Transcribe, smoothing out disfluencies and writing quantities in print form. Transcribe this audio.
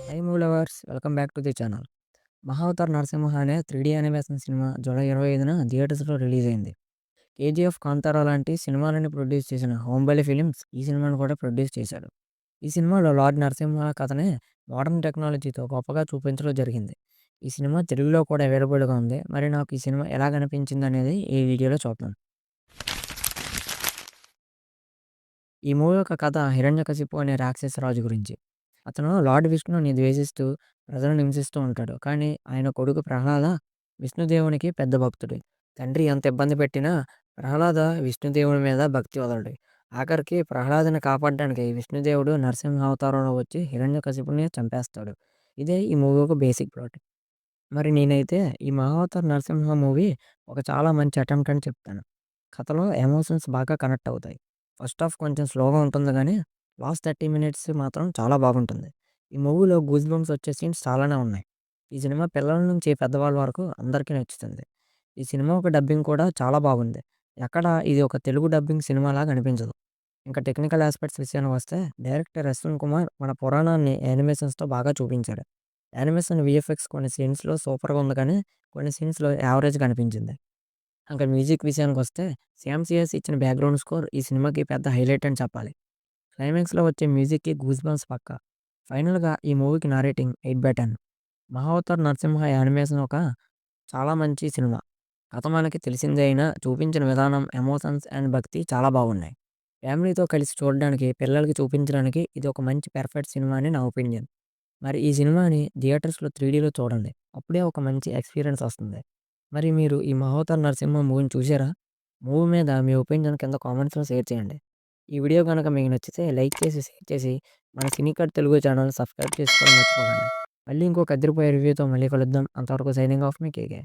High movie lovers welcome back to the channel. 'Mahavatar Narasimha' అనే 3D animation cinema July 25న థియేటర్స్‌లో release అయింది. 'KGF', 'Kantara' లాంటి సినిమాలని ప్రొడ్యూస్ చేసిన 'బాహుబలి' ఫిలిమ్స్ ఈ సినిమాను కూడా ప్రొడ్యూస్ చేశాడు. ఈ సినిమాలో లార్డ్ నరసింహ కథని మోడర్న్ టెక్నాలజీతో గొప్పగా చూపించడం జరిగింది. ఈ సినిమా తెలుగులో కూడా అవైలబుల్‌గా ఉంది. మరి నాకు ఈ సినిమా ఎలాగనిపించిందనేది ఈ వీడియోలో చూద్దాం. ఈ మూవీ యొక్క కథ హిరణ్యకశిపు అనే రాక్షస రాజు గురించి. అతను లార్డ్ విష్ణుని ద్వేషిస్తూ ప్రజలను హింసిస్తూ ఉంటాడు. కానీ ఆయన కొడుకు ప్రహ్లాద విష్ణుదేవునికి పెద్ద భక్తుడు. తండ్రి ఎంత ఇబ్బంది పెట్టినా ప్రహ్లాద విష్ణుదేవుని మీద భక్తి వదలడు. ఆఖరికి ప్రహ్లాదని కాపాడడానికి విష్ణుదేవుడు నరసింహ అవతారంలో వచ్చి హిరణ్యకశిపుని చంపేస్తాడు. ఇదే ఈ మూవీ ఒక బేసిక్ ప్లాట్. మరి నేనైతే ఈ 'మహావతార్ నరసింహ' మూవీ ఒక చాలా మంచి అటెంప్ట్ అని చెప్తాను. కథలో ఎమోషన్స్ బాగా కనెక్ట్ అవుతాయి. ఫస్ట్ హాఫ్ కొంచెం స్లోగా ఉంటుంది గానీ, లాస్ట్ 30 మినిట్స్ మాత్రం చాలా బాగుంటుంది. ఈ మూవీలో గూస్ బంప్స్ వచ్చే సీన్స్ చాలానే ఉన్నాయి. ఈ సినిమా పిల్లల నుంచి పెద్దవాళ్ళ వరకు అందరికీ నచ్చుతుంది. ఈ సినిమా ఒక డబ్బింగ్ కూడా చాలా బాగుంది. ఎక్కడ ఇది ఒక తెలుగు డబ్బింగ్ సినిమాలాగా అనిపించదు. ఇంకా టెక్నికల్ ఆస్పెక్ట్స్ విషయానికి వస్తే డైరెక్టర్ అశ్విన్ కుమార్ మన పురాణాన్ని యానిమేషన్స్‌తో బాగా చూపించాడు. యానిమేషన్ వీఎఫ్ఎక్స్ కొన్ని సీన్స్‌లో సూపర్‌గా ఉంది కానీ, కొన్ని సీన్స్‌లో యావరేజ్‌గా అనిపించింది. ఇంకా మ్యూజిక్ విషయానికొస్తే 'శ్యామ్ సీఎస్' ఇచ్చిన బ్యాక్‌గ్రౌండ్ స్కోర్ ఈ సినిమాకి పెద్ద హైలైట్ అని చెప్పాలి. క్లైమాక్స్‌లో వచ్చే మ్యూజిక్‌కి గూస్ బంప్స్ పక్కా. ఫైనల్‌గా ఈ మూవీకి నా రేటింగ్ 8/10. 'మహావతార్ నరసింహ' యానిమేషన్ ఒక చాలా మంచి సినిమా. కథ మనకి తెలిసిందే అయినా చూపించిన విధానం, ఎమోషన్స్ అండ్ భక్తి చాలా బాగున్నాయి. ఫ్యామిలీతో కలిసి చూడడానికి, పిల్లలకి చూపించడానికి ఇది ఒక మంచి పర్ఫెక్ట్ సినిమా అని నా ఒపీనియన్. మరి ఈ సినిమాని థియేటర్స్‌లో 3డీలో చూడండి. అప్పుడే ఒక మంచి ఎక్స్‌పీరియన్స్ వస్తుంది. మరి మీరు ఈ 'మహోతార్ నరసింహ' మూవీని చూసారా? మూవీ మీద మీ ఒపీనియన్ కింద కామెంట్స్‌లో షేర్ చేయండి. ఈ వీడియో గనక మీకు నచ్చితే లైక్ చేసి, షేర్ చేసి మన సినీ కట్ తెలుగు ఛానల్ సబ్స్క్రైబ్ చేసుకోవడం మర్చిపోకండి. మళ్ళీ ఇంకొక అదిరిపోయే రివ్యూతో మళ్ళీ కలుద్దాం. అంతవరకు సైనింగ్ ఆఫ్ మీ కేకే.